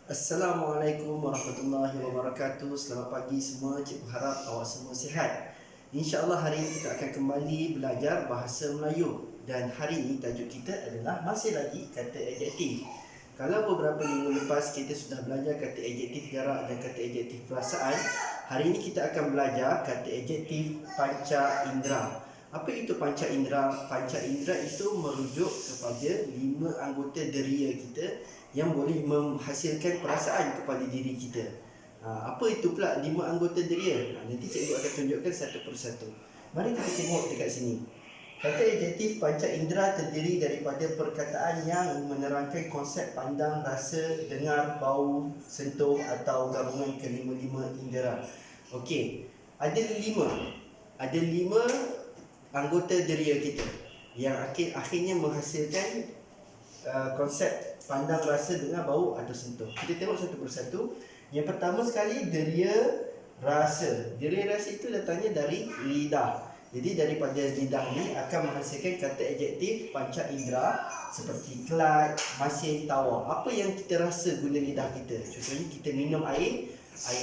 Assalamualaikum warahmatullahi wabarakatuh. Selamat pagi semua. Cikgu harap awak semua sihat. InsyaAllah hari ini kita akan kembali belajar bahasa Melayu. Dan hari ini tajuk kita adalah masih lagi kata adjektif. Kalau beberapa minggu lepas kita sudah belajar kata adjektif jarak dan kata adjektif perasaan, hari ini kita akan belajar kata adjektif panca indera. Apa itu panca indera? Panca indera itu merujuk kepada 5 anggota deria kita yang boleh menghasilkan perasaan kepada diri kita. Apa itu pula 5 anggota deria? Nanti cikgu akan tunjukkan satu persatu. Mari kita tengok dekat sini. Kata adjektif panca indera terdiri daripada perkataan yang menerangkan konsep pandang, rasa, dengar, bau, sentuh atau gabungan kelima-lima indera. Okey, ada 5 anggota deria kita yang akhirnya menghasilkan konsep pandang, rasa, dengar, bau atau sentuh. Kita tengok satu persatu. Yang pertama sekali, deria rasa. Deria rasa itu datangnya dari lidah. Jadi daripada lidah ni akan menghasilkan kata adjektif panca indera seperti kelat, masin, tawar. Apa yang kita rasa guna lidah kita? Contohnya kita minum air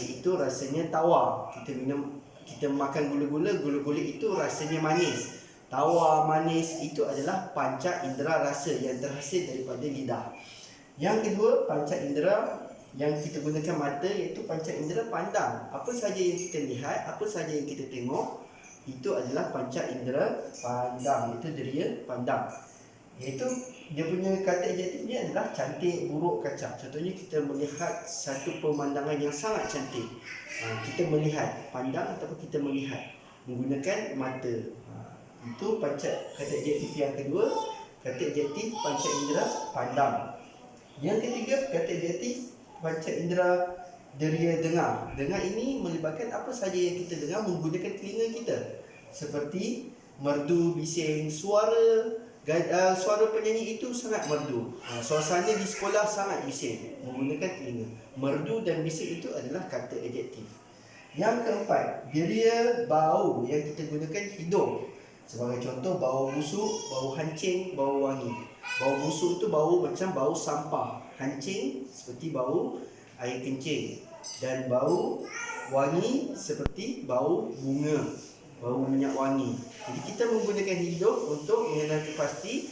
itu rasanya tawar. Kita makan gula-gula itu rasanya manis. Tawar, manis itu adalah panca indera rasa yang terhasil daripada lidah. Yang kedua, panca indera yang kita gunakan mata, iaitu panca indera pandang. Apa sahaja yang kita lihat, apa sahaja yang kita tengok, itu adalah panca indera pandang. Itu deria pandang. Iaitu dia punya kata adjektifnya adalah cantik, buruk, kacak. Contohnya kita melihat satu pemandangan yang sangat cantik. Kita melihat, pandang ataupun kita melihat menggunakan mata. Itu kata adjektif yang kedua, kata adjektif panca indera pandang. Yang ketiga, kata adjektif panca indera deria dengar. Dengar ini melibatkan apa sahaja yang kita dengar menggunakan telinga kita, seperti merdu, bising, suara penyanyi itu sangat merdu. Suasana di sekolah sangat bising menggunakan telinga. Merdu dan bising itu adalah kata adjektif. Yang keempat, deria bau yang kita gunakan hidung. Sebagai contoh, bau busuk, bau hancing, bau wangi. Bau busuk itu bau macam bau sampah. Hancing seperti bau air kencing. Dan bau wangi seperti bau bunga, bau minyak wangi. Jadi kita menggunakan hidung untuk mengenali pasti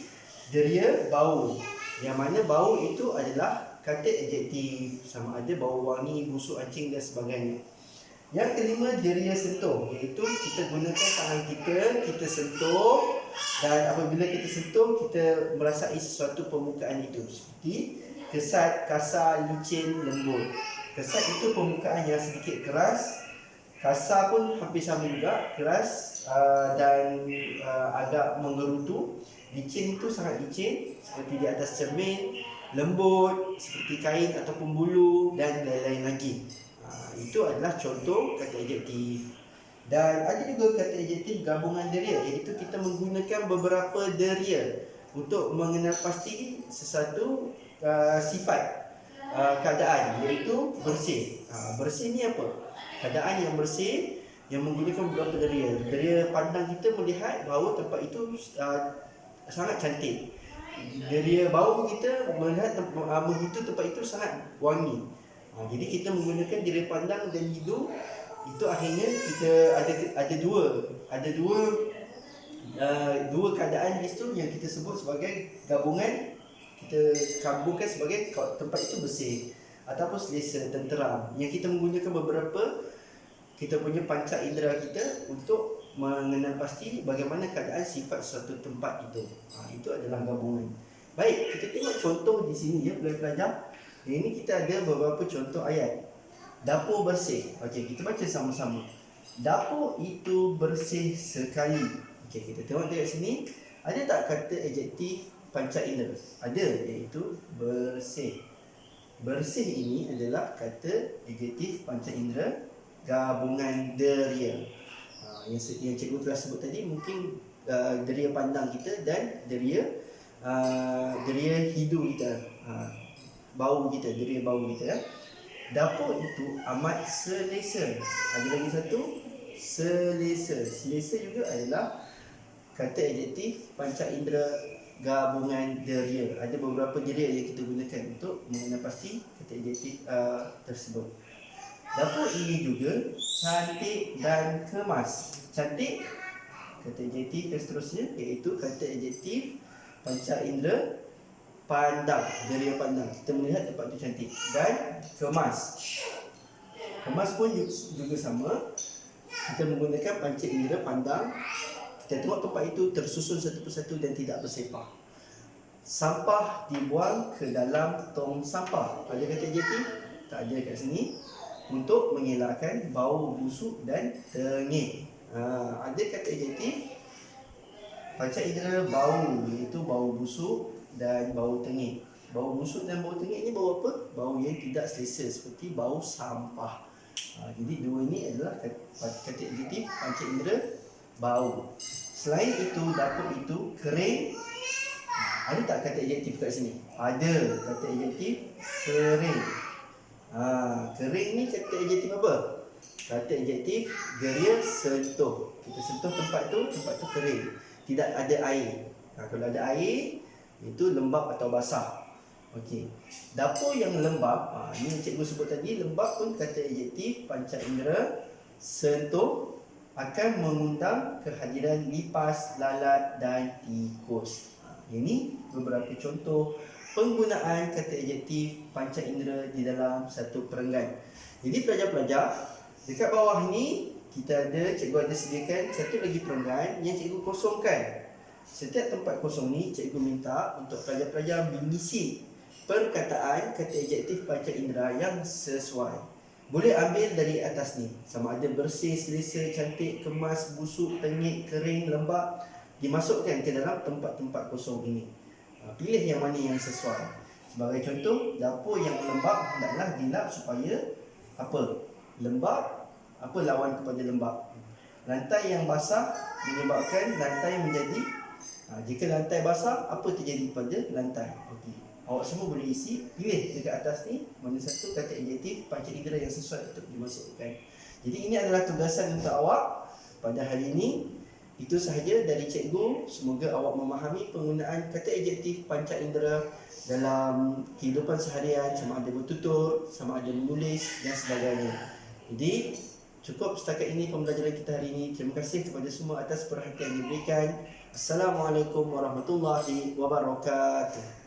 deria bau. Yang mana bau itu adalah kata adjektif, sama ada bau wangi, busuk, hancing dan sebagainya. Yang kelima, deria sentuh, iaitu kita gunakan tangan kita sentuh, dan apabila kita sentuh, kita merasai sesuatu permukaan itu, seperti kesat, kasar, licin, lembut. Kesat itu permukaan yang sedikit keras, kasar pun hampir sama juga, keras dan agak menggerutu. Licin itu sangat licin, seperti di atas cermin. Lembut seperti kain ataupun bulu, dan lain-lain lagi. Itu adalah contoh kata adjektif. Dan ada juga kata adjektif gabungan deria, iaitu kita menggunakan beberapa deria untuk mengenal pasti sesuatu sifat keadaan, iaitu bersih. Bersih ni apa? Keadaan yang bersih yang menggunakan beberapa deria. Deria pandang kita melihat bahawa tempat itu sangat cantik. Deria bau kita melihat menghitu tempat itu sangat wangi. Jadi kita menggunakan deria pandang dan hidung. Itu akhirnya kita ada dua keadaan itu yang kita sebut sebagai gabungan. Kita gabungkan sebagai tempat itu bersih ataupun selesa, tenteram. Yang kita menggunakan beberapa kita punya panca indera kita untuk mengenal pasti bagaimana keadaan sifat suatu tempat itu. Itu adalah gabungan. Baik, kita tengok contoh di sini ya pelajar-pelajar. Ini kita ada beberapa contoh ayat. Dapur bersih. Okey, kita baca sama-sama. Dapur itu bersih sekali. Okey, kita tengok dekat sini. Ada tak kata adjektif panca indera? Ada, iaitu bersih. Bersih ini adalah kata adjektif panca indera gabungan deria. Yang cikgu telah sebut tadi mungkin deria pandang kita dan deria hidung kita. Bau kita, deria bau kita. Dapur itu amat selesa. Ada lagi satu, selesa. Selesa juga adalah kata adjektif panca indera gabungan deria. Ada beberapa deria yang kita gunakan untuk mengenal pasti kata adjektif tersebut. Dapur ini juga cantik dan kemas. Cantik kata adjektif yang seterusnya iaitu kata adjektif panca indera pandang, deria pandang. Kita melihat tempat itu cantik. Dan kemas. Kemas pun juga sama. Kita menggunakan panca indera pandang. Kita tengok tempat itu tersusun satu persatu dan tidak bersepah. Sampah dibuang ke dalam tong sampah. Ada kata adjektif? Tak ada kat sini. Untuk mengelakkan bau busuk dan tengik. Ada kata adjektif panca indera bau, iaitu bau busuk dan bau tengik. Bau busuk dan bau tengik ni bau apa? Bau yang tidak selesa, seperti bau sampah. Jadi dua ini adalah kata adjektif panca indera bau. Selain itu, dapur itu kering. Ada tak kata adjektif kat sini? Ada kata adjektif kering. Kering ni kata adjektif apa? Kata adjektif geria sentuh. Kita sentuh tempat tu kering. Tidak ada air. Kalau ada air, itu lembap atau basah. Okey. Dapur yang lembap, ni yang cikgu sebut tadi, lembap pun kata adjektif panca indera sentuh, akan mengundang kehadiran lipas, lalat dan tikus. Ini beberapa contoh penggunaan kata adjektif panca indera di dalam satu perenggan. Jadi pelajar-pelajar, dekat bawah ni cikgu ada sediakan satu lagi perenggan yang cikgu kosongkan. Setiap tempat kosong ni cikgu minta untuk pelajar-pelajar mengisi perkataan kata adjektif panca indera yang sesuai. Boleh ambil dari atas ni, sama ada bersih, selesa, cantik, kemas, busuk, tengik, kering, lembap, dimasukkan ke dalam tempat-tempat kosong ini. Pilih yang mana yang sesuai. Sebagai contoh, dapur yang lembap hendaklah dilap supaya apa? Lembap. Apa lawan kepada lembap? Lantai yang basah menyebabkan lantai menjadi jika lantai basah, apa terjadi pada lantai? Okey. Awak semua boleh isi, pilih dekat atas ni mana satu kata adjektif panca indera yang sesuai untuk dimasukkan. Jadi ini adalah tugasan untuk awak pada hari ini. Itu sahaja dari cikgu. Semoga awak memahami penggunaan kata adjektif panca indera dalam kehidupan seharian, sama ada bertutur, sama ada menulis dan sebagainya. Jadi cukup setakat ini pembelajaran kita hari ini. Terima kasih kepada semua atas perhatian yang diberikan. Assalamualaikum warahmatullahi wabarakatuh.